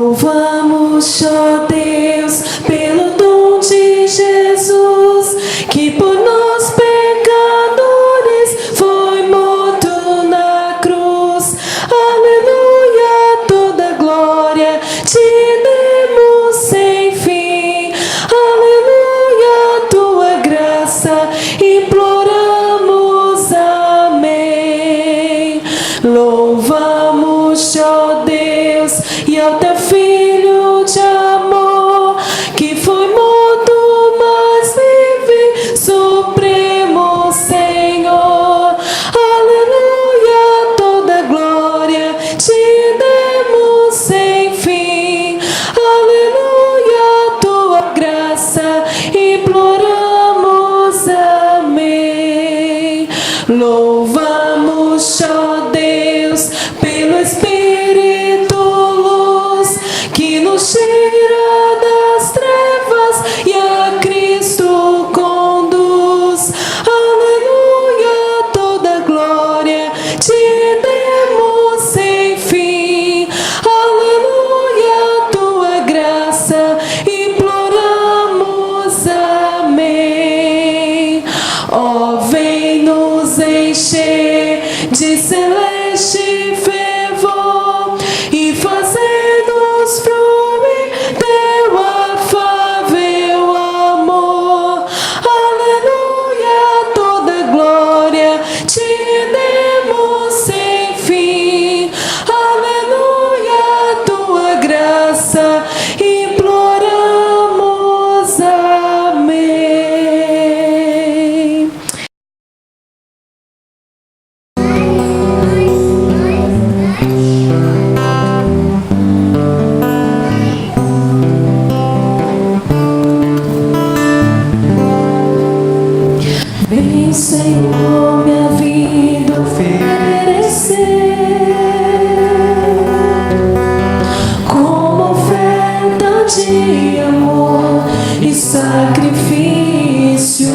Louvamos, ó Deus, pelo dom de Jesus, que por nós pecadores foi morto na cruz. Aleluia, toda glória te demos sem fim. Aleluia, tua graça imploramos. Amém. Louvamos, ó Deus, e ao teu Filho de amor, que foi morto, mas vive, Supremo Senhor. Aleluia, toda glória te demos sem fim. Aleluia, tua graça imploramos. Amém. Louvamos, ó Deus, pelo Espírito luz, que nos tira das trevas e a Cristo conduz. Aleluia, toda glória te demos sem fim. Aleluia, tua graça imploramos. Amém. Ó, vem nos encher de celeste fervor e fazer-nos fluir teu afável amor. Aleluia, toda glória te demos sem fim. Aleluia, tua graça imploramos. Amém. Vem, Senhor, minha vida oferecer como oferta de amor e sacrifício.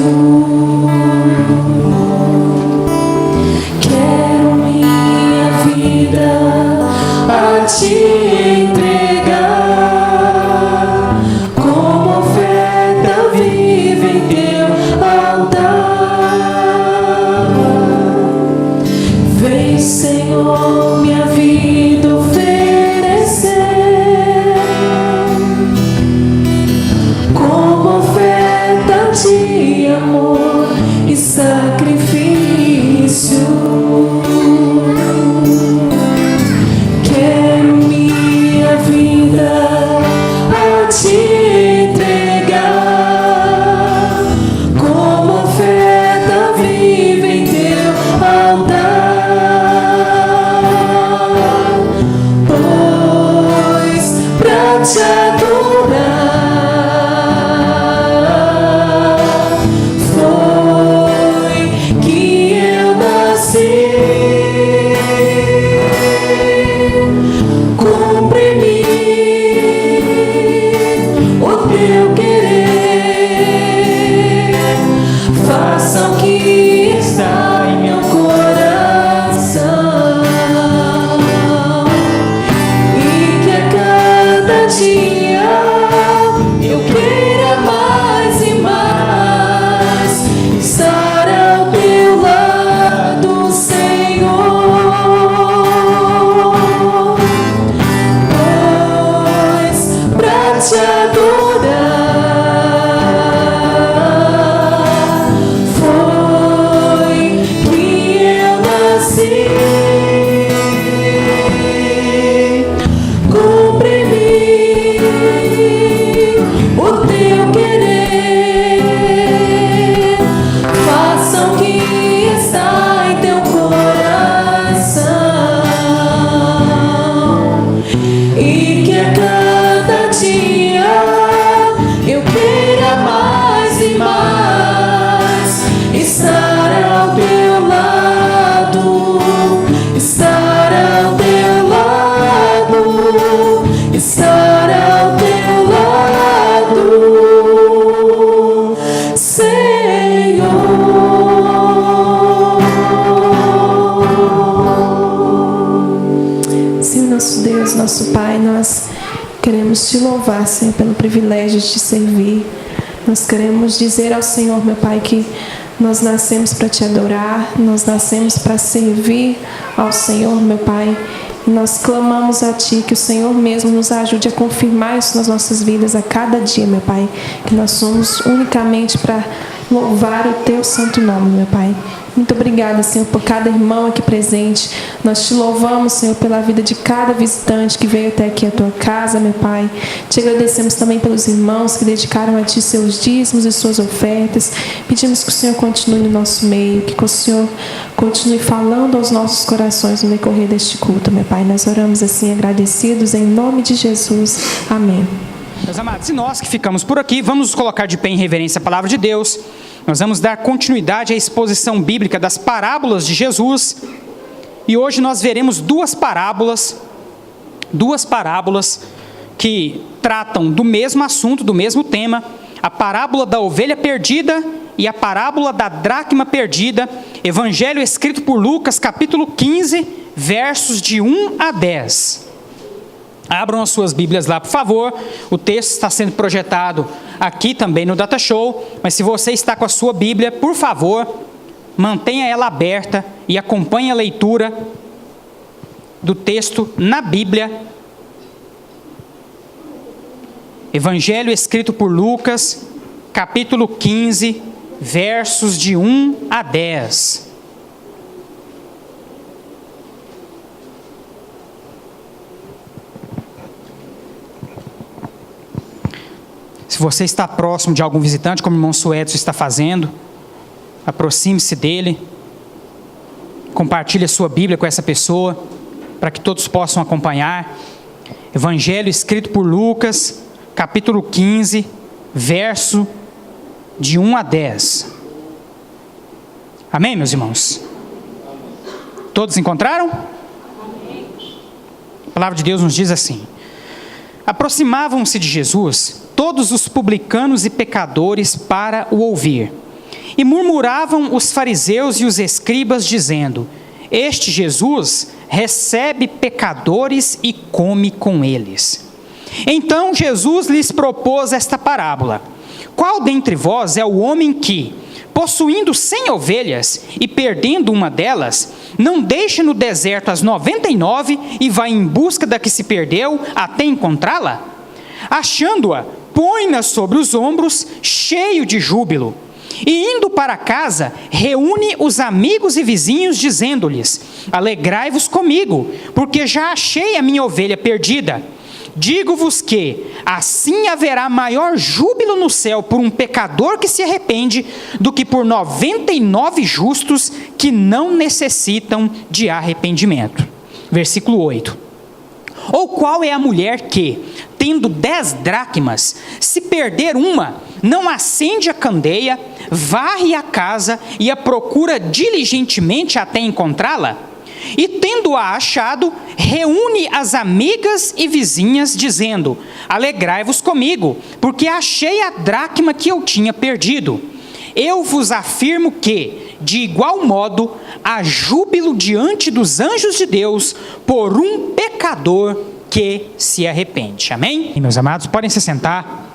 Quero minha vida a te entregar como oferta viva em teu altar. Vem, Senhor, minha vida oferecer como oferta de amor e sacrifício. Quero minha vida a te entregar como oferta viva em teu altar, pois pra te adorar foi que eu nasci. Cumpre em mim o teu querer, faça o que está em meu coração, e que a cada dia eu queira mais e mais estar ao teu lado, Senhor. Pois pra te adorar foi que eu nasci. Cumpre em mim o teu querer, faça o que está em teu coração, e que a cada dia eu queira mais e mais estar ao teu lado, estar ao teu lado, estar ao teu lado, Senhor. Senhor nosso Deus, nosso Pai, nós Queremos te louvar, Senhor, pelo privilégio de te servir. Nós queremos dizer ao Senhor, meu Pai, que nós nascemos para te adorar, nós nascemos para servir ao Senhor, meu Pai. E nós clamamos a Ti que o Senhor mesmo nos ajude a confirmar isso nas nossas vidas a cada dia, meu Pai. Que nós somos unicamente para louvar o Teu santo nome, meu Pai. Muito obrigada, Senhor, por cada irmão aqui presente. Nós te louvamos, Senhor, pela vida de cada visitante que veio até aqui à Tua casa, meu Pai. Te agradecemos também pelos irmãos que dedicaram a Ti seus dízimos e suas ofertas. Pedimos que o Senhor continue no nosso meio, que o Senhor continue falando aos nossos corações no decorrer deste culto, meu Pai. Nós oramos assim agradecidos em nome de Jesus. Amém. Meus amados, e nós que ficamos por aqui, vamos nos colocar de pé em reverência à palavra de Deus. Nós vamos dar continuidade à exposição bíblica das parábolas de Jesus. E hoje nós veremos duas parábolas que tratam do mesmo assunto, do mesmo tema. A parábola da ovelha perdida e a parábola da dracma perdida. Evangelho escrito por Lucas, capítulo 15, versos de 1 a 10. Abram as suas Bíblias lá, por favor. O texto está sendo projetado aqui também no Data Show. Mas se você está com a sua Bíblia, por favor, mantenha ela aberta e acompanhe a leitura do texto na Bíblia. Evangelho escrito por Lucas, capítulo 15, versos de 1 a 10. Se você está próximo de algum visitante, como o irmão Suécio está fazendo, aproxime-se dele, compartilhe a sua Bíblia com essa pessoa, para que todos possam acompanhar. Evangelho escrito por Lucas, capítulo 15, verso de 1 a 10. Amém, meus irmãos? Todos encontraram? A palavra de Deus nos diz assim: aproximavam-se de Jesus todos os publicanos e pecadores para o ouvir. E murmuravam os fariseus e os escribas, dizendo: este Jesus recebe pecadores e come com eles. Então Jesus lhes propôs esta parábola: qual dentre vós é o homem que, possuindo 100 ovelhas e perdendo uma delas, não deixa no deserto as 99 e vai em busca da que se perdeu até encontrá-la? Achando-a, põe-na sobre os ombros, cheio de júbilo. E indo para casa, reúne os amigos e vizinhos, dizendo-lhes: alegrai-vos comigo, porque já achei a minha ovelha perdida. Digo-vos que assim haverá maior júbilo no céu por um pecador que se arrepende, do que por 99 justos que não necessitam de arrependimento. Versículo 8. Ou qual é a mulher que, tendo 10 dracmas, se perder uma, não acende a candeia, varre a casa e a procura diligentemente até encontrá-la? E tendo-a achado, reúne as amigas e vizinhas, dizendo: alegrai-vos comigo, porque achei a dracma que eu tinha perdido. Eu vos afirmo que, de igual modo, há júbilo diante dos anjos de Deus por um pecador que se arrepende. Amém? E, meus amados, podem se sentar.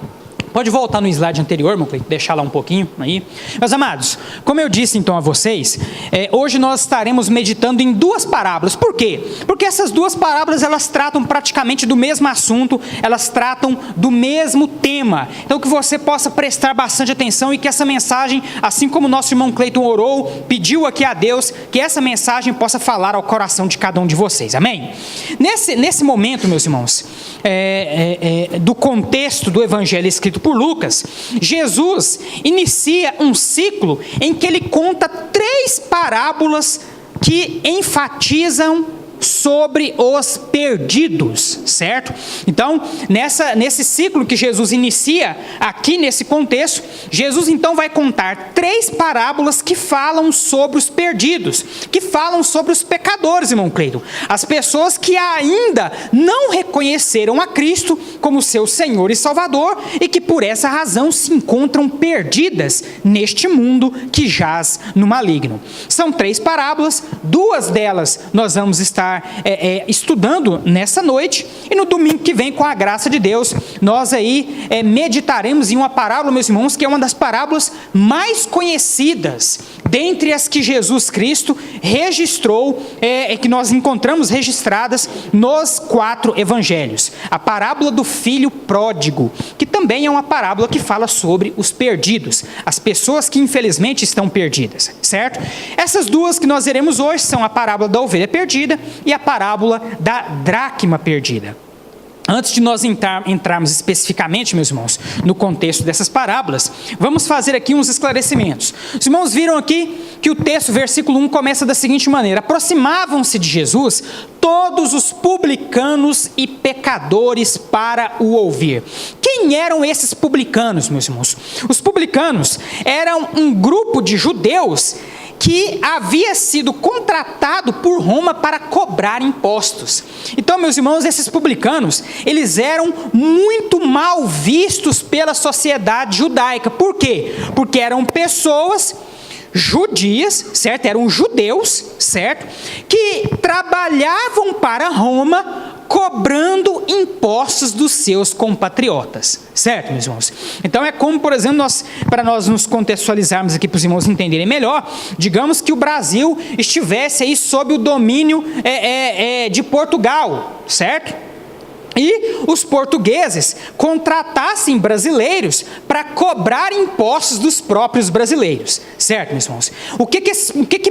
Pode voltar no slide anterior, meu Cleiton, deixar lá um pouquinho aí. Meus amados, como eu disse então a vocês, hoje nós estaremos meditando em duas parábolas. Por quê? Porque essas duas parábolas, elas tratam praticamente do mesmo assunto, elas tratam do mesmo tema. Então que você possa prestar bastante atenção e que essa mensagem, assim como o nosso irmão Cleiton orou, pediu aqui a Deus, que essa mensagem possa falar ao coração de cada um de vocês. Amém? Nesse momento, meus irmãos, do contexto do evangelho escrito por Lucas, Jesus inicia um ciclo em que ele conta 3 parábolas que enfatizam sobre os perdidos, certo? Então, nesse ciclo que Jesus inicia aqui nesse contexto, Jesus então vai contar 3 parábolas que falam sobre os perdidos, que falam sobre os pecadores, irmão Cleiton, as pessoas que ainda não reconheceram a Cristo como seu Senhor e Salvador e que por essa razão se encontram perdidas neste mundo que jaz no maligno. São 3 parábolas, 2 delas nós vamos estar estudando nessa noite, E no domingo que vem, com a graça de Deus, nós aí meditaremos em uma parábola, meus irmãos, que é uma das parábolas mais conhecidas dentre as que Jesus Cristo registrou, que nós encontramos registradas nos 4 evangelhos. A parábola do filho pródigo, que também é uma parábola que fala sobre os perdidos, as pessoas que infelizmente estão perdidas, certo? Essas duas que nós veremos hoje são a parábola da ovelha perdida e a parábola da dracma perdida. Antes de nós entrarmos especificamente, meus irmãos, no contexto dessas parábolas, vamos fazer aqui uns esclarecimentos. Os irmãos viram aqui que o texto, versículo 1, começa da seguinte maneira: aproximavam-se de Jesus todos os publicanos e pecadores para o ouvir. Quem eram esses publicanos, meus irmãos? Os publicanos eram um grupo de judeus que havia sido contratado por Roma para cobrar impostos. Então, meus irmãos, esses publicanos, eles eram muito mal vistos pela sociedade judaica. Por quê? Porque eram pessoas judias, certo? Eram judeus, certo? Que trabalhavam para Roma cobrando impostos dos seus compatriotas, certo, meus irmãos? Então é como, por exemplo, para nós nos contextualizarmos aqui, para os irmãos entenderem melhor, digamos que o Brasil estivesse aí sob o domínio de Portugal, certo? E os portugueses contratassem brasileiros para cobrar impostos dos próprios brasileiros, certo, meus irmãos? O que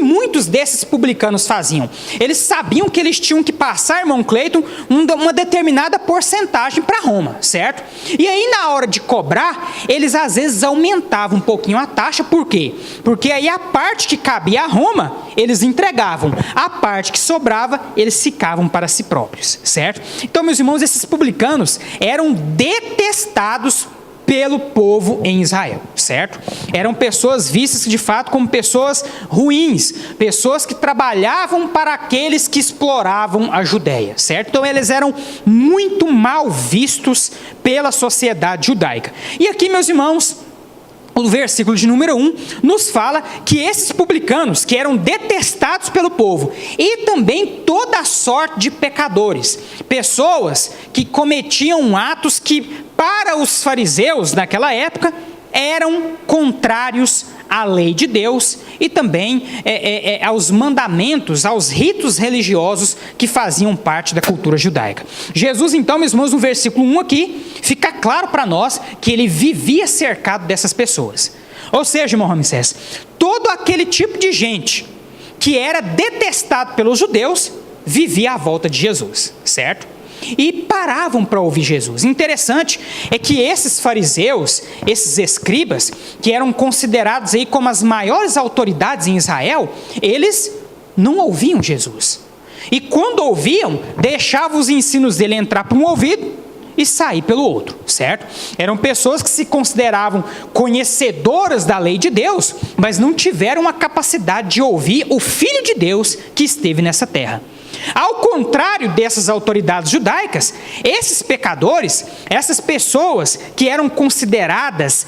muitos desses publicanos faziam? Eles sabiam que eles tinham que passar, irmão Cleiton, uma determinada porcentagem para Roma, certo? E aí, na hora de cobrar, eles às vezes aumentavam um pouquinho a taxa. Por quê? Porque aí a parte que cabia a Roma, eles entregavam. A parte que sobrava, eles ficavam para si próprios, certo? Então, meus irmãos, esses publicanos eram detestados pelo povo em Israel, certo? Eram pessoas vistas de fato como pessoas ruins, pessoas que trabalhavam para aqueles que exploravam a Judéia, certo? Então eles eram muito mal vistos pela sociedade judaica. E aqui, meus irmãos, o versículo de número 1 nos fala que esses publicanos, que eram detestados pelo povo, e também toda a sorte de pecadores, pessoas que cometiam atos que, para os fariseus naquela época, eram contrários à lei de Deus e também aos mandamentos, aos ritos religiosos que faziam parte da cultura judaica. Jesus, então, meus irmãos, no versículo 1 aqui, fica claro para nós que ele vivia cercado dessas pessoas. Ou seja, irmão Ramsés, todo aquele tipo de gente que era detestado pelos judeus vivia à volta de Jesus, certo? E paravam para ouvir Jesus. Interessante é que esses fariseus, esses escribas, que eram considerados aí como as maiores autoridades em Israel, eles não ouviam Jesus. E quando ouviam, deixavam os ensinos dele entrar por um ouvido e sair pelo outro, certo? Eram pessoas que se consideravam conhecedoras da lei de Deus, mas não tiveram a capacidade de ouvir o Filho de Deus que esteve nessa terra. Ao contrário dessas autoridades judaicas, esses pecadores, essas pessoas que eram consideradas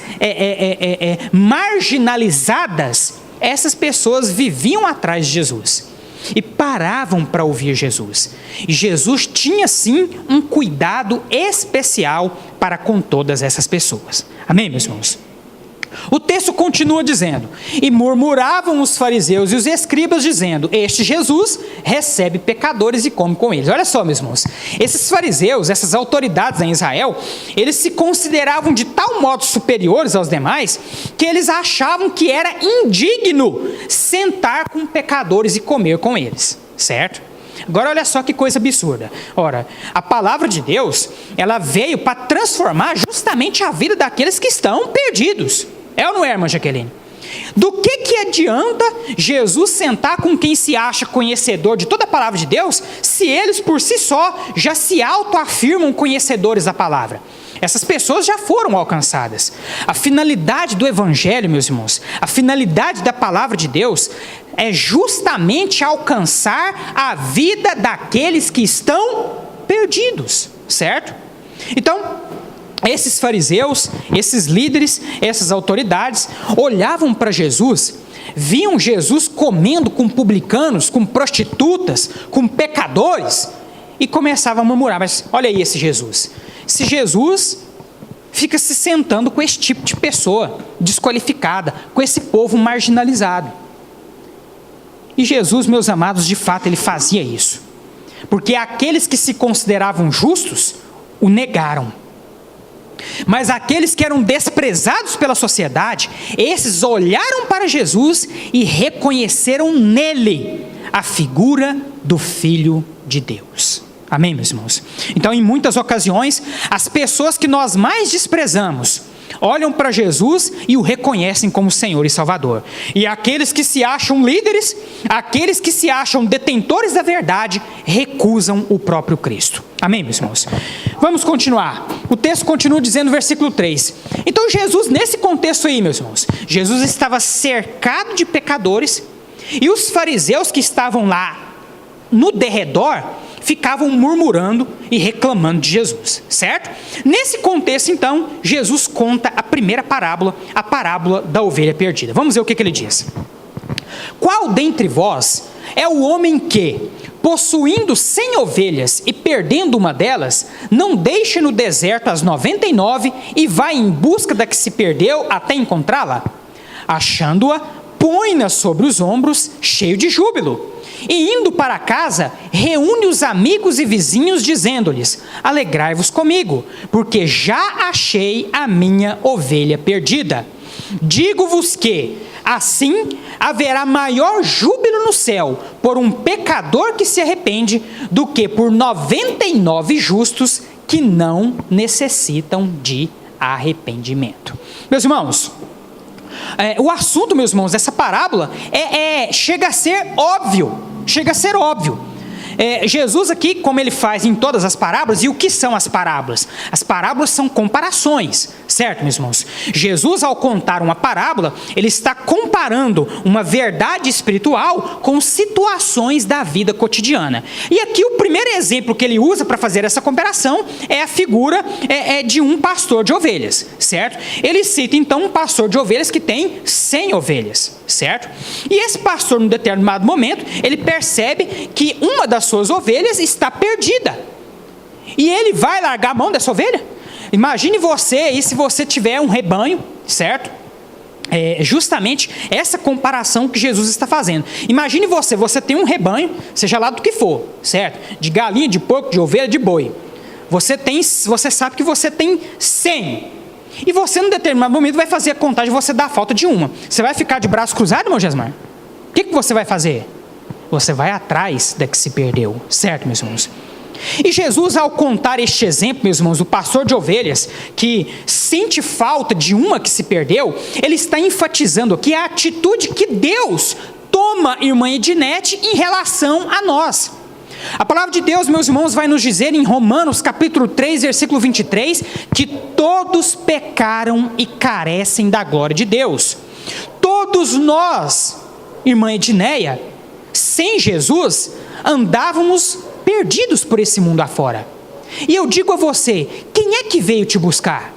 marginalizadas, essas pessoas viviam atrás de Jesus e paravam para ouvir Jesus. E Jesus tinha sim um cuidado especial para com todas essas pessoas. Amém, meus irmãos? O texto continua dizendo: e murmuravam os fariseus e os escribas, dizendo: este Jesus recebe pecadores e come com eles. Olha só, meus irmãos, esses fariseus, essas autoridades em Israel, eles se consideravam de tal modo superiores aos demais, que eles achavam que era indigno sentar com pecadores e comer com eles, certo? Agora olha só que coisa absurda. Ora, a palavra de Deus, ela veio para transformar justamente a vida daqueles que estão perdidos. É ou não é, irmã Jaqueline? Do que adianta Jesus sentar com quem se acha conhecedor de toda a palavra de Deus, se eles por si só já se autoafirmam conhecedores da palavra? Essas pessoas já foram alcançadas. A finalidade do evangelho, meus irmãos, a finalidade da palavra de Deus é justamente alcançar a vida daqueles que estão perdidos, certo? Então, esses fariseus, esses líderes, essas autoridades olhavam para Jesus, viam Jesus comendo com publicanos, com prostitutas, com pecadores, e começavam a murmurar: mas olha aí esse Jesus. Esse Jesus fica se sentando com esse tipo de pessoa desqualificada, com esse povo marginalizado. E Jesus, meus amados, de fato ele fazia isso, porque aqueles que se consideravam justos o negaram, mas aqueles que eram desprezados pela sociedade, esses olharam para Jesus e reconheceram nele a figura do Filho de Deus. Amém, meus irmãos? Então, em muitas ocasiões, as pessoas que nós mais desprezamos olham para Jesus e o reconhecem como Senhor e Salvador. E aqueles que se acham líderes, aqueles que se acham detentores da verdade, recusam o próprio Cristo. Amém, meus irmãos? Vamos continuar. O texto continua dizendo no versículo 3. Então Jesus, nesse contexto aí, meus irmãos, Jesus estava cercado de pecadores, e os fariseus que estavam lá no derredor ficavam murmurando e reclamando de Jesus, certo? Nesse contexto, então, Jesus conta a primeira parábola, a parábola da ovelha perdida. Vamos ver o que ele diz. Qual dentre vós é o homem que, possuindo 100 ovelhas e perdendo uma delas, não deixa no deserto as 99 e vai em busca da que se perdeu até encontrá-la? Achando-a, põe-na sobre os ombros, cheio de júbilo. E indo para casa, reúne os amigos e vizinhos, dizendo-lhes: alegrai-vos comigo, porque já achei a minha ovelha perdida. Digo-vos que, assim, haverá maior júbilo no céu por um pecador que se arrepende, do que por 99 justos que não necessitam de arrependimento. Meus irmãos, o assunto, meus irmãos, dessa parábola chega a ser óbvio. Jesus aqui, como ele faz em todas as parábolas, e o que são as parábolas? As parábolas são comparações, certo, meus irmãos? Jesus, ao contar uma parábola, ele está comparando uma verdade espiritual com situações da vida cotidiana. E aqui o primeiro exemplo que ele usa para fazer essa comparação é a figura de um pastor de ovelhas, certo? Ele cita então um pastor de ovelhas que tem 100 ovelhas, certo? E esse pastor, num determinado momento, ele percebe que uma das suas ovelhas está perdida. E ele vai largar a mão dessa ovelha? Imagine você, e se você tiver um rebanho, certo? Justamente essa comparação que Jesus está fazendo. Imagine você tem um rebanho, seja lá do que for, certo? De galinha, de porco, de ovelha, de boi. Você sabe que você tem 100. E você, num determinado momento, vai fazer a contagem, você dá a falta de uma. Você vai ficar de braço cruzado, irmão Gesmar? O que você vai fazer? Você vai atrás da que se perdeu, certo, meus irmãos? E Jesus, ao contar este exemplo, meus irmãos, do pastor de ovelhas, que sente falta de uma que se perdeu, ele está enfatizando aqui a atitude que Deus toma, irmã Edinete, em relação a nós. A palavra de Deus, meus irmãos, vai nos dizer em Romanos capítulo 3, versículo 23, que todos pecaram e carecem da glória de Deus. Todos nós, irmã Edneia, sem Jesus, andávamos perdidos por esse mundo afora. E eu digo a você, quem é que veio te buscar?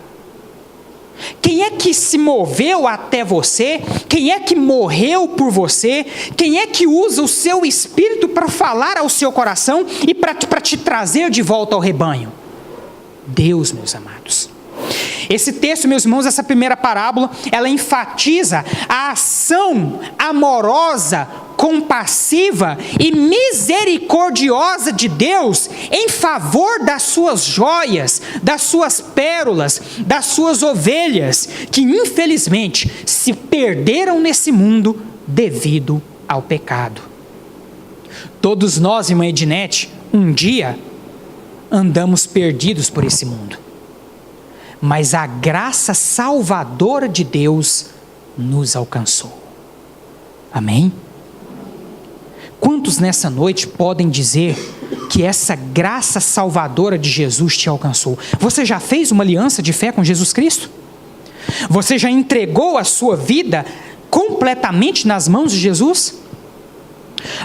Quem é que se moveu até você? Quem é que morreu por você? Quem é que usa o seu espírito para falar ao seu coração e para te trazer de volta ao rebanho? Deus, meus amados. Esse texto, meus irmãos, essa primeira parábola, ela enfatiza a ação amorosa, compassiva e misericordiosa de Deus em favor das suas joias, das suas pérolas, das suas ovelhas, que infelizmente se perderam nesse mundo devido ao pecado. Todos nós, irmã Ednete, um dia andamos perdidos por esse mundo, mas a graça salvadora de Deus nos alcançou. Amém? Quantos nessa noite podem dizer que essa graça salvadora de Jesus te alcançou? Você já fez uma aliança de fé com Jesus Cristo? Você já entregou a sua vida completamente nas mãos de Jesus?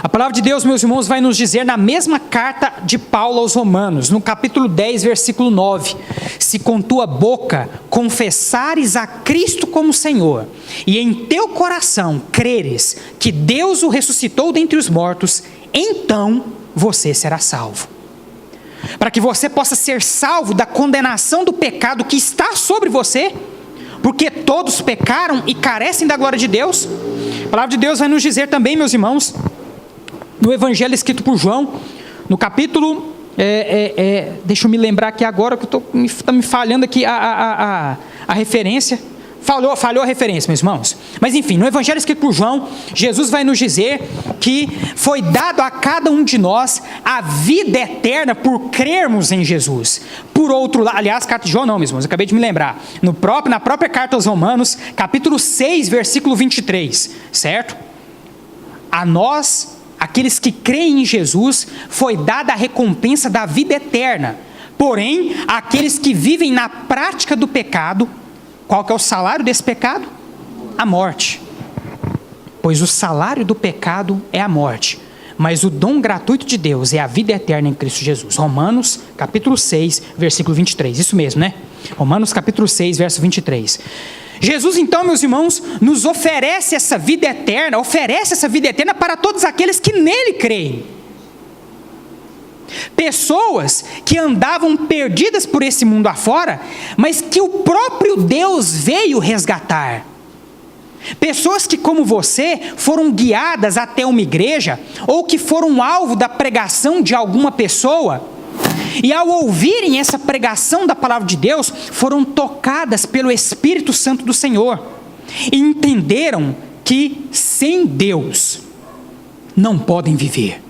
A palavra de Deus, meus irmãos, vai nos dizer na mesma carta de Paulo aos Romanos, no capítulo 10, versículo 9: se com tua boca confessares a Cristo como Senhor, e em teu coração creres que Deus o ressuscitou dentre os mortos, então você será salvo. para que você possa ser salvo da condenação do pecado que está sobre você, porque todos pecaram e carecem da glória de Deus. A palavra de Deus vai nos dizer também, meus irmãos, no Evangelho escrito por João, no capítulo, deixa eu me lembrar aqui agora, que está me falhando aqui a referência, falhou a referência, meus irmãos, mas enfim, no Evangelho escrito por João, Jesus vai nos dizer que foi dado a cada um de nós a vida eterna por crermos em Jesus. Por outro lado, aliás, carta de João não, meus irmãos, eu acabei de me lembrar, na própria carta aos Romanos, capítulo 6, versículo 23, certo? A nós, aqueles que creem em Jesus, foi dada a recompensa da vida eterna. Porém, aqueles que vivem na prática do pecado, qual que é o salário desse pecado? A morte. Pois o salário do pecado é a morte, mas o dom gratuito de Deus é a vida eterna em Cristo Jesus. Romanos, capítulo 6, versículo 23. Isso mesmo, né? Romanos, capítulo 6, verso 23. Jesus, então, meus irmãos, nos oferece essa vida eterna, para todos aqueles que nele creem. Pessoas que andavam perdidas por esse mundo afora, mas que o próprio Deus veio resgatar. Pessoas que, como você, foram guiadas até uma igreja, ou que foram alvo da pregação de alguma pessoa, e ao ouvirem essa pregação da palavra de Deus, foram tocadas pelo Espírito Santo do Senhor, e entenderam que sem Deus não podem viver.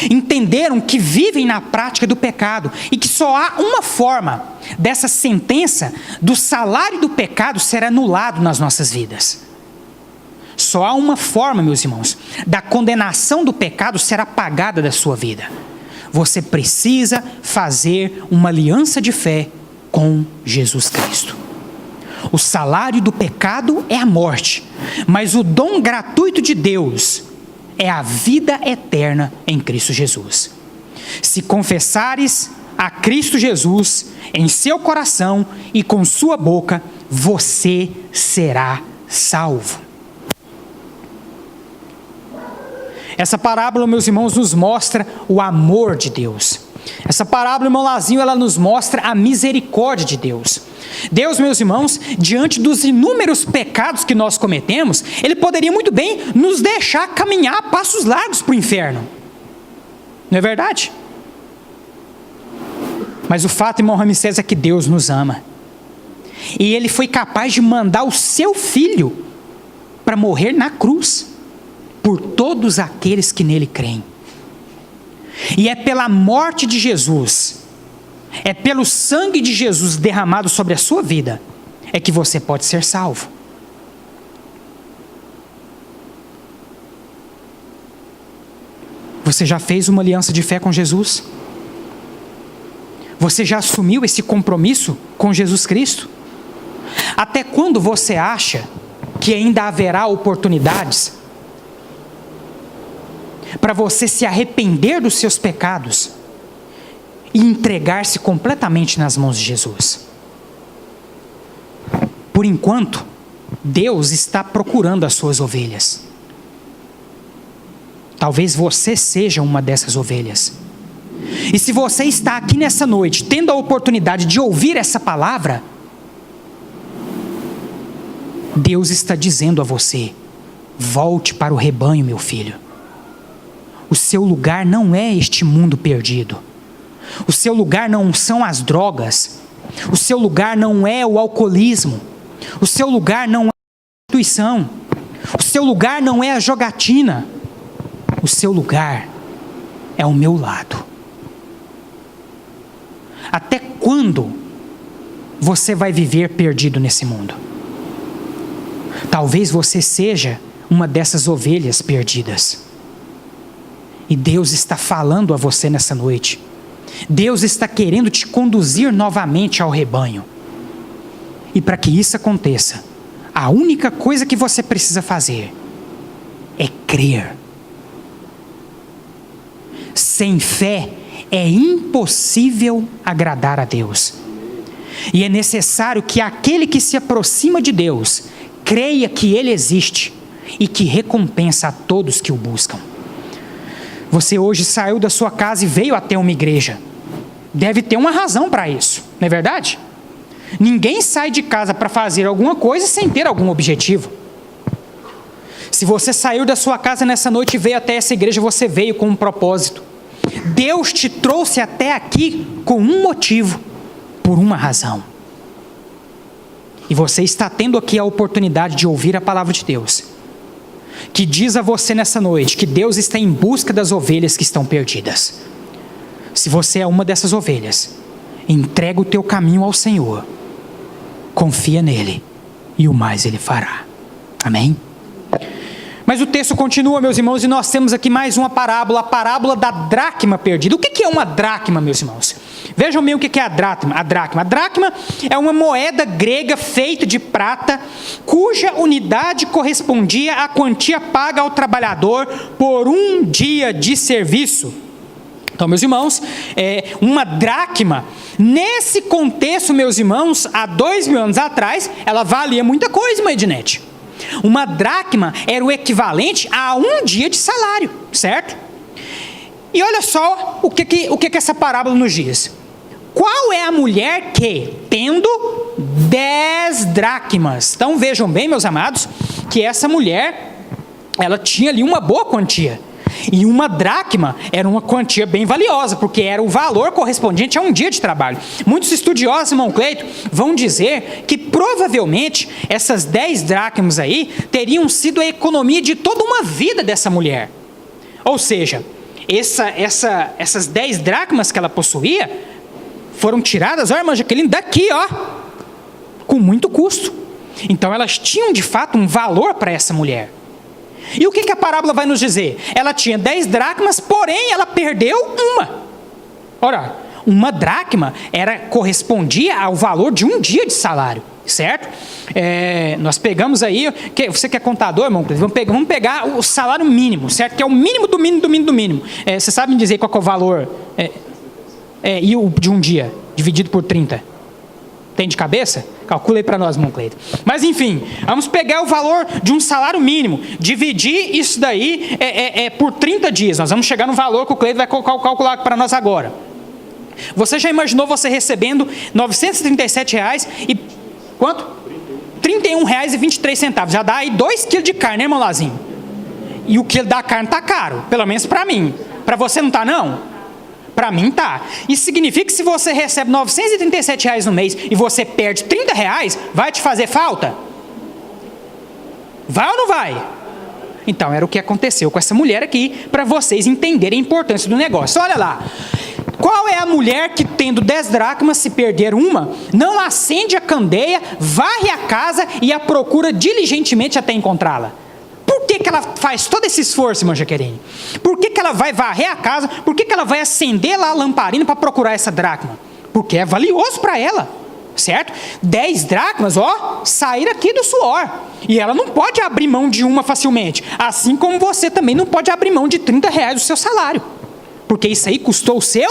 Entenderam que vivem na prática do pecado, e que só há uma forma dessa sentença do salário do pecado ser anulado nas nossas vidas. Só há uma forma, meus irmãos, da condenação do pecado ser apagada da sua vida. Você precisa fazer uma aliança de fé com Jesus Cristo. O salário do pecado é a morte, mas o dom gratuito de Deus é a vida eterna em Cristo Jesus. Se confessares a Cristo Jesus em seu coração e com sua boca, você será salvo. Essa parábola, meus irmãos, nos mostra o amor de Deus. Essa parábola, irmão Lazinho, ela nos mostra a misericórdia de Deus. Deus, meus irmãos, diante dos inúmeros pecados que nós cometemos, Ele poderia muito bem nos deixar caminhar a passos largos para o inferno. Não é verdade? Mas o fato, irmão Ramsés, é que Deus nos ama. E Ele foi capaz de mandar o seu Filho para morrer na cruz por todos aqueles que nele creem. E é pela morte de Jesus, é pelo sangue de Jesus derramado sobre a sua vida, é que você pode ser salvo. Você já fez uma aliança de fé com Jesus? Você já assumiu esse compromisso com Jesus Cristo? Até quando você acha que ainda haverá oportunidades para você se arrepender dos seus pecados e entregar-se completamente nas mãos de Jesus? Por enquanto, Deus está procurando as suas ovelhas. Talvez você seja uma dessas ovelhas. E se você está aqui nessa noite, tendo a oportunidade de ouvir essa palavra, Deus está dizendo a você: volte para o rebanho, meu filho. O seu lugar não é este mundo perdido. O seu lugar não são as drogas. O seu lugar não é o alcoolismo. O seu lugar não é a prostituição. O seu lugar não é a jogatina. O seu lugar é o meu lado. Até quando você vai viver perdido nesse mundo? Talvez você seja uma dessas ovelhas perdidas. E Deus está falando a você nessa noite. Deus está querendo te conduzir novamente ao rebanho. E para que isso aconteça, a única coisa que você precisa fazer é crer. Sem fé é impossível agradar a Deus. E é necessário que aquele que se aproxima de Deus creia que Ele existe e que recompensa a todos que o buscam. Você hoje saiu da sua casa e veio até uma igreja. Deve ter uma razão para isso, não é verdade? Ninguém sai de casa para fazer alguma coisa sem ter algum objetivo. Se você saiu da sua casa nessa noite e veio até essa igreja, você veio com um propósito. Deus te trouxe até aqui com um motivo, por uma razão. E você está tendo aqui a oportunidade de ouvir a palavra de Deus, que diz a você nessa noite que Deus está em busca das ovelhas que estão perdidas. Se você é uma dessas ovelhas, entrega o teu caminho ao Senhor, confia nele e o mais ele fará. Amém? Mas o texto continua, meus irmãos, e nós temos aqui mais uma parábola, a parábola da dracma perdida. O que é uma dracma, meus irmãos? Vejam bem o que é a dracma. A dracma é uma moeda grega feita de prata, cuja unidade correspondia à quantia paga ao trabalhador por um dia de serviço. Então, meus irmãos, uma dracma, nesse contexto, meus irmãos, há 2.000 anos atrás, ela valia muita coisa, irmã Ednete. Uma dracma era o equivalente a um dia de salário, certo? E olha só o que essa parábola nos diz. Qual é a mulher que, tendo 10 dracmas, então vejam bem, meus amados, que essa mulher, ela tinha ali uma boa quantia. E uma dracma era uma quantia bem valiosa, porque era o valor correspondente a um dia de trabalho. Muitos estudiosos, irmão Cleito, vão dizer que provavelmente essas 10 dracmas aí teriam sido a economia de toda uma vida dessa mulher. Ou seja, essas 10 dracmas que ela possuía foram tiradas, ó, irmã Jaqueline, daqui, ó, com muito custo. Então elas tinham de fato um valor para essa mulher. E o que a parábola vai nos dizer? Ela tinha 10 dracmas, porém ela perdeu uma. Ora, uma dracma correspondia ao valor de um dia de salário, certo? Nós pegamos aí, você que é contador, irmão, vamos pegar o salário mínimo, certo? Que é o mínimo do mínimo do mínimo do mínimo. Você sabe me dizer qual que é o valor e o de um dia, dividido por 30? Tem de cabeça? Calcula aí para nós, irmão Cleito. Mas enfim, vamos pegar o valor de um salário mínimo, dividir isso daí por 30 dias. Nós vamos chegar no valor que o Cleito vai calcular para nós agora. Você já imaginou você recebendo R$ 937 e quanto? R$ 31,23. Já dá aí 2 quilos de carne, né, irmão Lazinho? E o quilo da carne está caro, pelo menos para mim. Para você não está, não? Para mim tá. Isso significa que se você recebe R$ 937 no mês e você perde R$ 30, vai te fazer falta? Vai ou não vai? Então era o que aconteceu com essa mulher aqui, para vocês entenderem a importância do negócio. Olha lá. Qual é a mulher que, tendo 10 dracmas, se perder uma, não acende a candeia, varre a casa e a procura diligentemente até encontrá-la? Por que ela faz todo esse esforço, irmã Jaqueline? Por que ela vai varrer a casa? Por que ela vai acender lá a lamparina para procurar essa dracma? Porque é valioso para ela, certo? 10 dracmas, ó, saíram aqui do suor. E ela não pode abrir mão de uma facilmente. Assim como você também não pode abrir mão de R$ 30 do seu salário. Porque isso aí custou o seu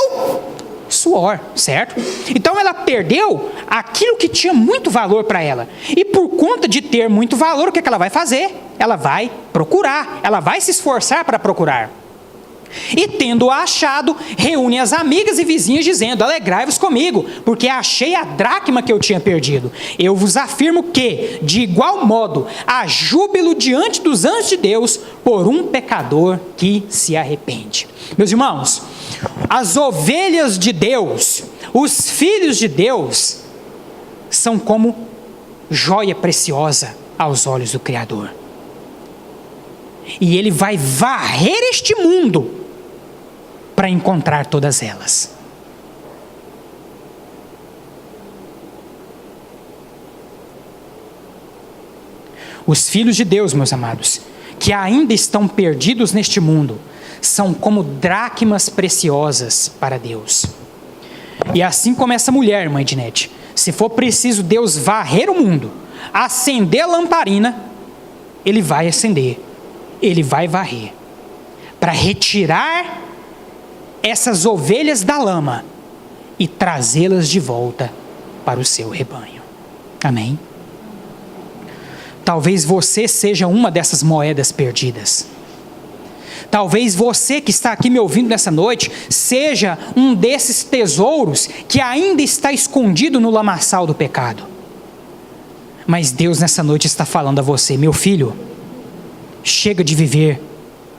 suor, certo? Então ela perdeu aquilo que tinha muito valor para ela. E por conta de ter muito valor, o que ela vai fazer? Ela vai procurar, ela vai se esforçar para procurar. E tendo-a achado, reúne as amigas e vizinhas dizendo: alegrai-vos comigo, porque achei a dracma que eu tinha perdido. Eu vos afirmo que, de igual modo, há júbilo diante dos anjos de Deus por um pecador que se arrepende. Meus irmãos, as ovelhas de Deus, os filhos de Deus, são como joia preciosa aos olhos do Criador. E Ele vai varrer este mundo para encontrar todas elas. Os filhos de Deus, meus amados, que ainda estão perdidos neste mundo, são como dracmas preciosas para Deus. E assim como essa mulher, irmã Ednete, se for preciso Deus varrer o mundo, acender a lamparina, Ele vai acender, Ele vai varrer, para retirar essas ovelhas da lama e trazê-las de volta para o seu rebanho. Amém? Talvez você seja uma dessas moedas perdidas. Talvez você que está aqui me ouvindo nessa noite seja um desses tesouros que ainda está escondido no lamaçal do pecado. Mas Deus nessa noite está falando a você: meu filho, chega de viver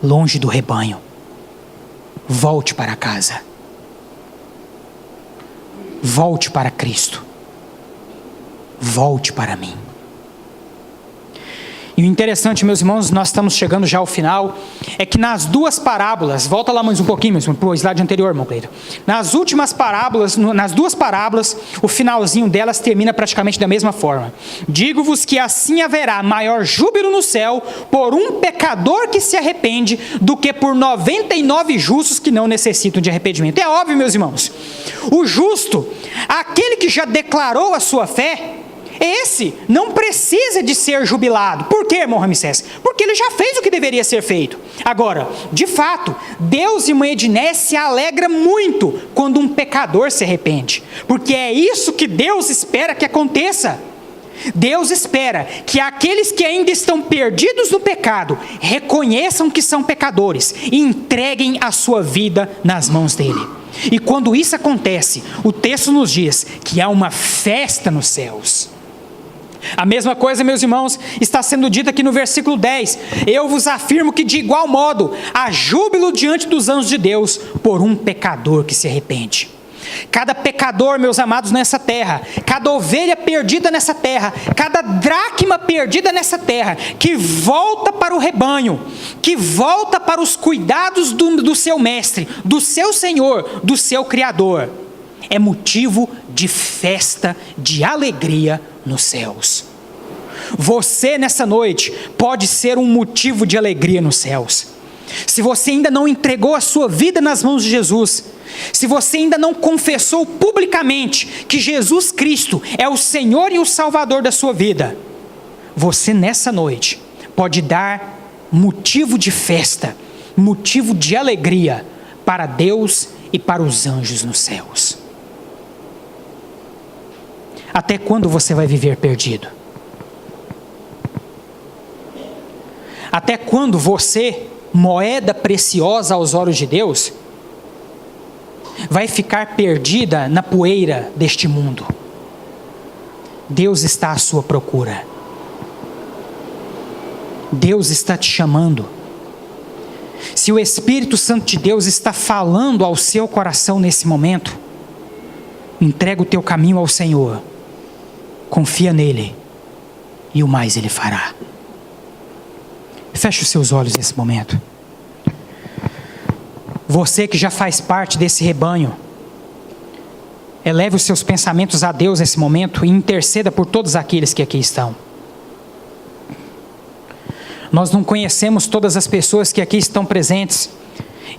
longe do rebanho. Volte para casa. Volte para Cristo. Volte para mim. E o interessante, meus irmãos, nós estamos chegando já ao final, é que nas duas parábolas, volta lá mais um pouquinho, para o slide anterior, irmão Cleito. Nas últimas parábolas, nas duas parábolas, o finalzinho delas termina praticamente da mesma forma. Digo-vos que assim haverá maior júbilo no céu por um pecador que se arrepende do que por 99 justos que não necessitam de arrependimento. É óbvio, meus irmãos, o justo, aquele que já declarou a sua fé, esse não precisa de ser jubilado. Por quê, irmão Ramsés? Porque ele já fez o que deveria ser feito. Agora, de fato, Deus, irmã Edné, se alegra muito quando um pecador se arrepende, porque é isso que Deus espera que aconteça. Deus espera que aqueles que ainda estão perdidos no pecado reconheçam que são pecadores e entreguem a sua vida nas mãos dele. E quando isso acontece, o texto nos diz que há uma festa nos céus. A mesma coisa, meus irmãos, está sendo dita aqui no versículo 10. Eu vos afirmo que de igual modo há júbilo diante dos anjos de Deus por um pecador que se arrepende. Cada pecador, meus amados, nessa terra, cada ovelha perdida nessa terra, cada dracma perdida nessa terra, que volta para o rebanho, que volta para os cuidados do seu mestre, do seu Senhor, do seu Criador, é motivo de festa, de alegria nos céus. Você nessa noite pode ser um motivo de alegria nos céus. Se você ainda não entregou a sua vida nas mãos de Jesus, se você ainda não confessou publicamente que Jesus Cristo é o Senhor e o Salvador da sua vida, você nessa noite pode dar motivo de festa, motivo de alegria para Deus e para os anjos nos céus. Até quando você vai viver perdido? Até quando você, moeda preciosa aos olhos de Deus, vai ficar perdida na poeira deste mundo? Deus está à sua procura. Deus está te chamando. Se o Espírito Santo de Deus está falando ao seu coração nesse momento, entrega o teu caminho ao Senhor. Confia nele e o mais ele fará. Feche os seus olhos nesse momento. Você que já faz parte desse rebanho, eleve os seus pensamentos a Deus nesse momento e interceda por todos aqueles que aqui estão. Nós não conhecemos todas as pessoas que aqui estão presentes,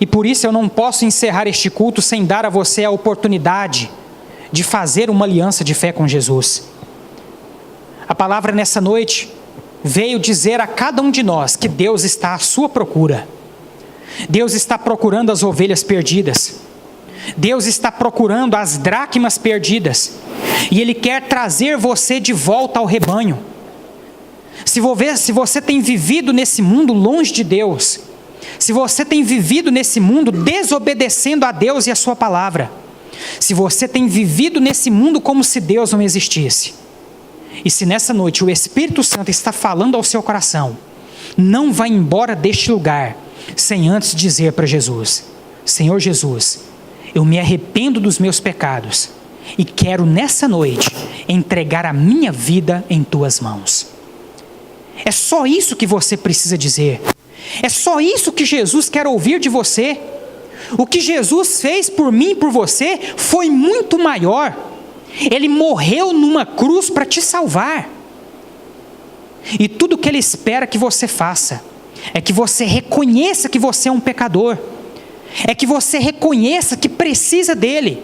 e por isso eu não posso encerrar este culto sem dar a você a oportunidade de fazer uma aliança de fé com Jesus. A palavra nessa noite veio dizer a cada um de nós que Deus está à sua procura. Deus está procurando as ovelhas perdidas. Deus está procurando as dracmas perdidas. E Ele quer trazer você de volta ao rebanho. Se você tem vivido nesse mundo longe de Deus, se você tem vivido nesse mundo desobedecendo a Deus e a sua palavra, se você tem vivido nesse mundo como se Deus não existisse, e se nessa noite o Espírito Santo está falando ao seu coração, não vá embora deste lugar sem antes dizer para Jesus: Senhor Jesus, eu me arrependo dos meus pecados e quero nessa noite entregar a minha vida em tuas mãos. É só isso que você precisa dizer. É só isso que Jesus quer ouvir de você. O que Jesus fez por mim e por você foi muito maior. Ele morreu numa cruz para te salvar. E tudo que Ele espera que você faça é que você reconheça que você é um pecador. É que você reconheça que precisa dEle.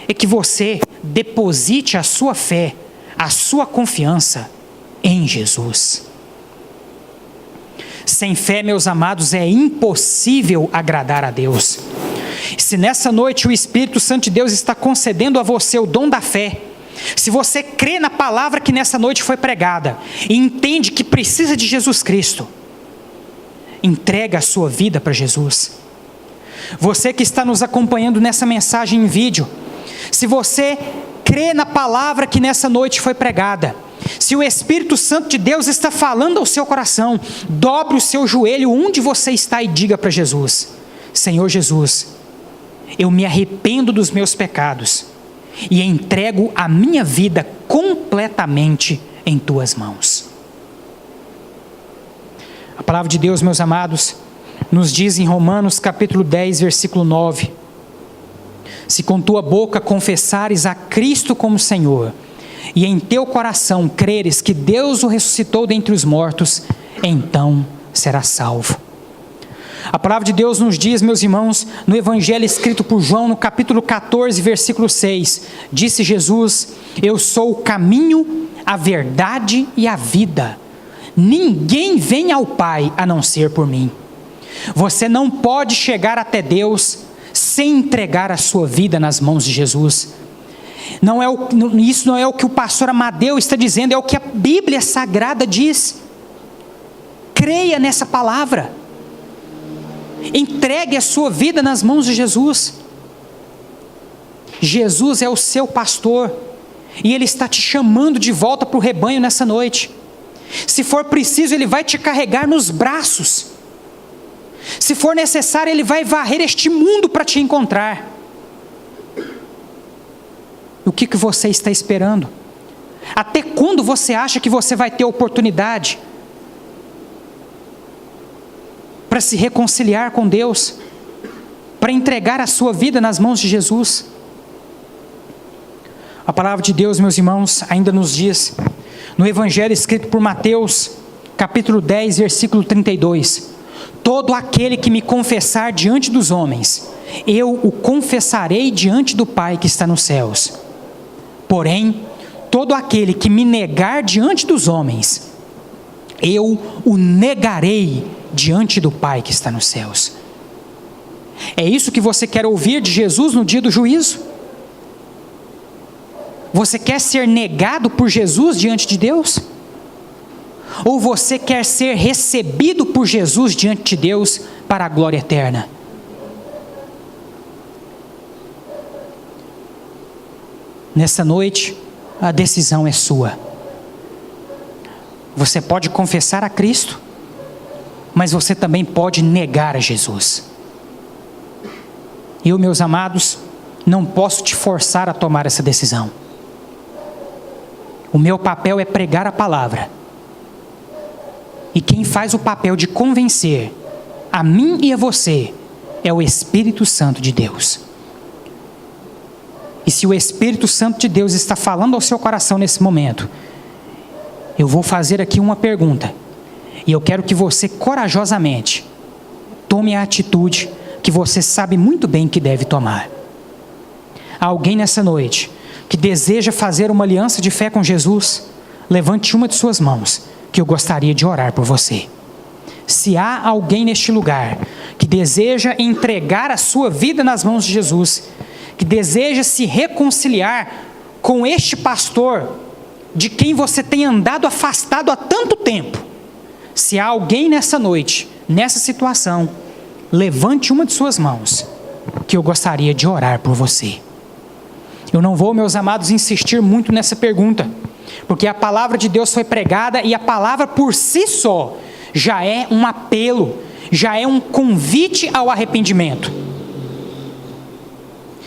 É que você deposite a sua fé, a sua confiança em Jesus. Sem fé, meus amados, é impossível agradar a Deus. Se nessa noite o Espírito Santo de Deus está concedendo a você o dom da fé, se você crê na palavra que nessa noite foi pregada e entende que precisa de Jesus Cristo, entrega a sua vida para Jesus. Você que está nos acompanhando nessa mensagem em vídeo, se você crê na palavra que nessa noite foi pregada, se o Espírito Santo de Deus está falando ao seu coração, dobre o seu joelho onde você está e diga para Jesus: Senhor Jesus, eu me arrependo dos meus pecados e entrego a minha vida completamente em tuas mãos. A palavra de Deus, meus amados, nos diz em Romanos capítulo 10, versículo 9: se com tua boca confessares a Cristo como Senhor, e em teu coração creres que Deus o ressuscitou dentre os mortos, então serás salvo. A palavra de Deus nos diz, meus irmãos, no Evangelho escrito por João, no capítulo 14, versículo 6, disse Jesus: eu sou o caminho, a verdade e a vida. Ninguém vem ao Pai a não ser por mim. Você não pode chegar até Deus sem entregar a sua vida nas mãos de Jesus. Isso não é o que o pastor Amadeu está dizendo, é o que a Bíblia Sagrada diz. Creia nessa palavra. Entregue a sua vida nas mãos de Jesus. Jesus é o seu pastor e Ele está te chamando de volta para o rebanho nessa noite. Se for preciso, Ele vai te carregar nos braços. Se for necessário, Ele vai varrer este mundo para te encontrar. O que você está esperando? Até quando você acha que você vai ter oportunidade para se reconciliar com Deus, para entregar a sua vida nas mãos de Jesus? A palavra de Deus, meus irmãos, ainda nos diz, no Evangelho escrito por Mateus, capítulo 10, versículo 32, todo aquele que me confessar diante dos homens, eu o confessarei diante do Pai que está nos céus. Porém, todo aquele que me negar diante dos homens, eu o negarei diante do Pai que está nos céus. É isso que você quer ouvir de Jesus no dia do juízo? Você quer ser negado por Jesus diante de Deus? Ou você quer ser recebido por Jesus diante de Deus para a glória eterna? Nessa noite, a decisão é sua. Você pode confessar a Cristo, mas você também pode negar a Jesus. Eu, meus amados, não posso te forçar a tomar essa decisão. O meu papel é pregar a palavra. E quem faz o papel de convencer a mim e a você é o Espírito Santo de Deus. E se o Espírito Santo de Deus está falando ao seu coração nesse momento, eu vou fazer aqui uma pergunta. E eu quero que você corajosamente tome a atitude que você sabe muito bem que deve tomar. Há alguém nessa noite que deseja fazer uma aliança de fé com Jesus? Levante uma de suas mãos, que eu gostaria de orar por você. Se há alguém neste lugar que deseja entregar a sua vida nas mãos de Jesus, que deseja se reconciliar com este pastor, de quem você tem andado afastado há tanto tempo, se há alguém nessa noite, nessa situação, levante uma de suas mãos, que eu gostaria de orar por você. Eu não vou, meus amados, insistir muito nessa pergunta, porque a palavra de Deus foi pregada e a palavra por si só já é um apelo, já é um convite ao arrependimento.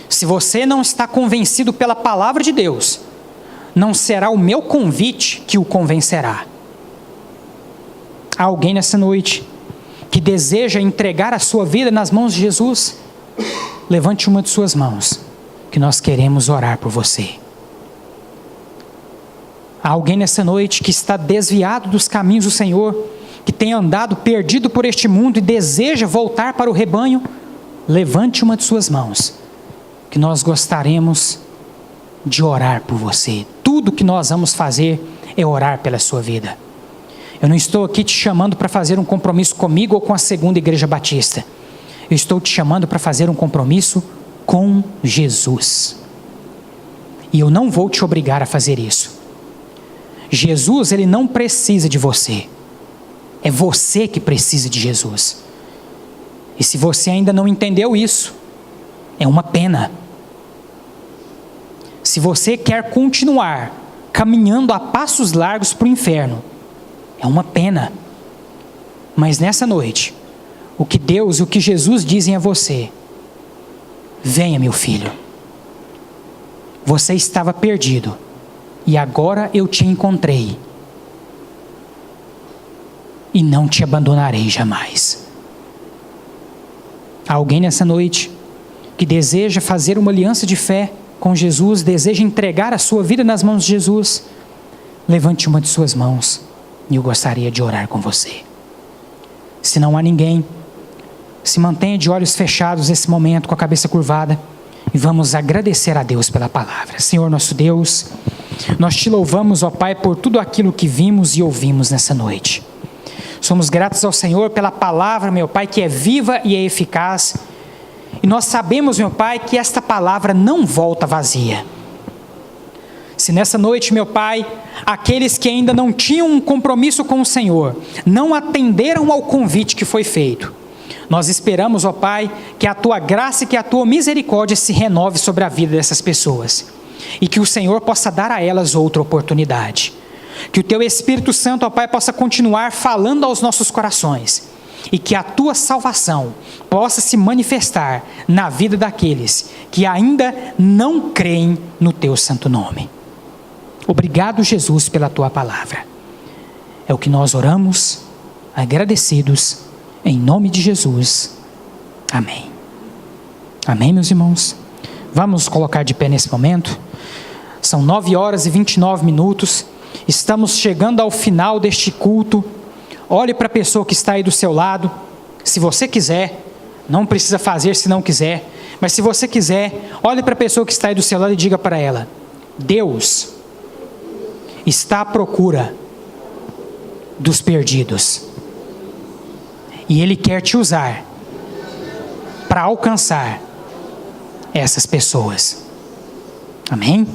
Se você não está convencido pela palavra de Deus, não será o meu convite que o convencerá. Há alguém nessa noite que deseja entregar a sua vida nas mãos de Jesus? Levante uma de suas mãos, que nós queremos orar por você. Há alguém nessa noite que está desviado dos caminhos do Senhor, que tem andado perdido por este mundo e deseja voltar para o rebanho? Levante uma de suas mãos, que nós gostaríamos de orar por você. Tudo que nós vamos fazer é orar pela sua vida. Eu não estou aqui te chamando para fazer um compromisso comigo ou com a Segunda Igreja Batista. Eu estou te chamando para fazer um compromisso com Jesus. E eu não vou te obrigar a fazer isso. Jesus, Ele não precisa de você. É você que precisa de Jesus. E se você ainda não entendeu isso, é uma pena. Se você quer continuar caminhando a passos largos para o inferno, é uma pena. Mas nessa noite, o que Deus e o que Jesus dizem a você: venha, meu filho. Você estava perdido e agora eu te encontrei. E não te abandonarei jamais. Há alguém nessa noite que deseja fazer uma aliança de fé com Jesus, deseja entregar a sua vida nas mãos de Jesus? Levante uma de suas mãos e eu gostaria de orar com você. Se não há ninguém, se mantenha de olhos fechados nesse momento, com a cabeça curvada, e vamos agradecer a Deus pela palavra. Senhor nosso Deus, nós te louvamos, ó Pai, por tudo aquilo que vimos e ouvimos nessa noite. Somos gratos ao Senhor pela palavra, meu Pai, que é viva e é eficaz. E nós sabemos, meu Pai, que esta palavra não volta vazia. Se nessa noite, meu Pai, aqueles que ainda não tinham um compromisso com o Senhor, não atenderam ao convite que foi feito, nós esperamos, ó Pai, que a Tua graça e que a Tua misericórdia se renove sobre a vida dessas pessoas. E que o Senhor possa dar a elas outra oportunidade. Que o Teu Espírito Santo, ó Pai, possa continuar falando aos nossos corações. E que a Tua salvação possa se manifestar na vida daqueles que ainda não creem no Teu santo nome. Obrigado, Jesus, pela Tua palavra. É o que nós oramos, agradecidos, em nome de Jesus. Amém. Amém, meus irmãos? Vamos colocar de pé nesse momento. São 9h29. Estamos chegando ao final deste culto. Olhe para a pessoa que está aí do seu lado. Se você quiser, não precisa fazer se não quiser, mas se você quiser, olhe para a pessoa que está aí do seu lado e diga para ela: Deus está à procura dos perdidos. E Ele quer te usar para alcançar essas pessoas. Amém?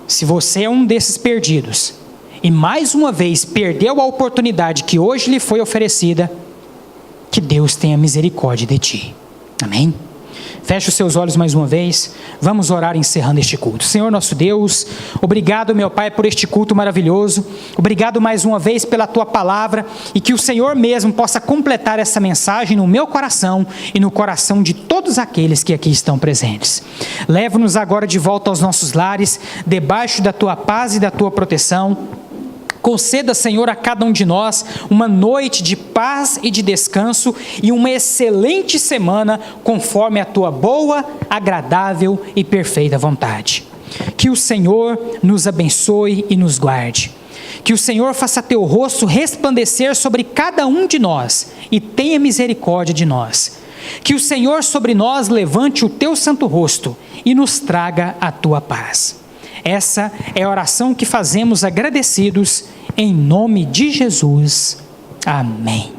Se você é um desses perdidos e mais uma vez perdeu a oportunidade que hoje lhe foi oferecida, que Deus tenha misericórdia de ti. Amém? Feche os seus olhos mais uma vez. Vamos orar encerrando este culto. Senhor nosso Deus, obrigado, meu Pai, por este culto maravilhoso. Obrigado mais uma vez pela Tua palavra, e que o Senhor mesmo possa completar essa mensagem no meu coração e no coração de todos aqueles que aqui estão presentes. Leva-nos agora de volta aos nossos lares, debaixo da Tua paz e da Tua proteção. Conceda, Senhor, a cada um de nós uma noite de paz e de descanso e uma excelente semana, conforme a Tua boa, agradável e perfeita vontade. Que o Senhor nos abençoe e nos guarde. Que o Senhor faça Teu rosto resplandecer sobre cada um de nós e tenha misericórdia de nós. Que o Senhor sobre nós levante o Teu santo rosto e nos traga a Tua paz. Essa é a oração que fazemos agradecidos, em nome de Jesus. Amém.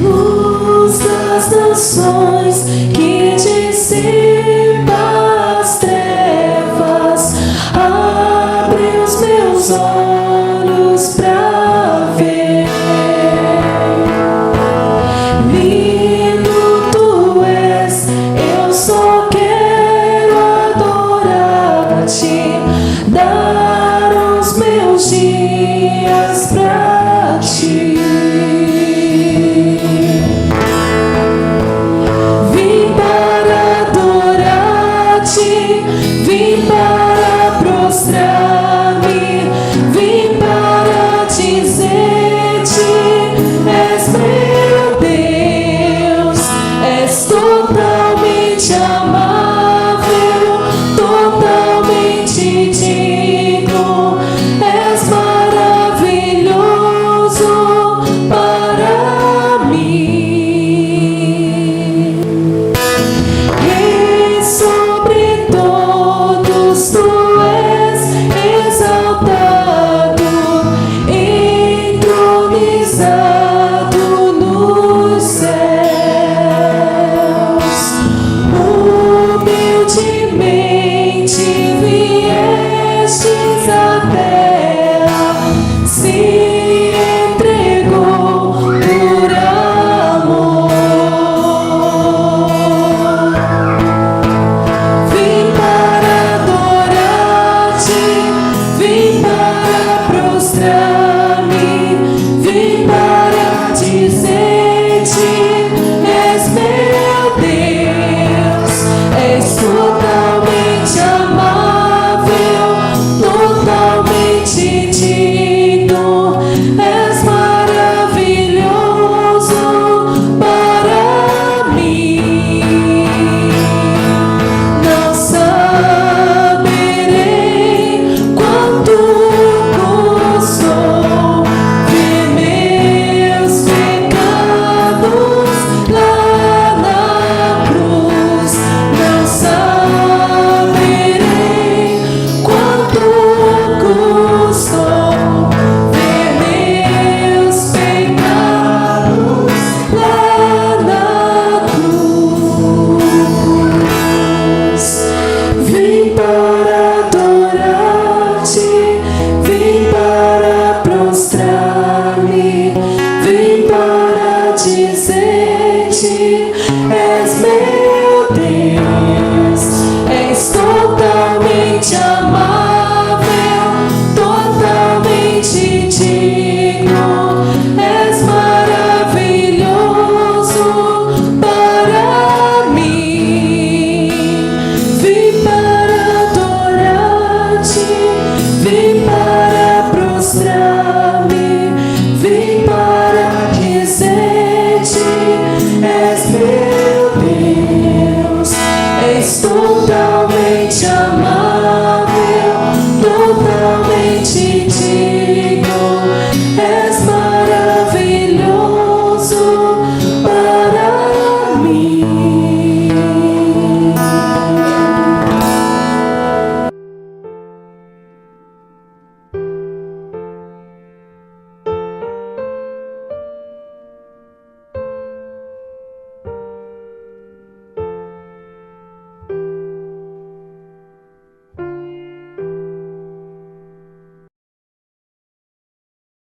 Luz das nações que dissipa as trevas, abre os meus olhos pra ver. Lindo Tu és, eu só quero adorar-te, dar os meus dias pra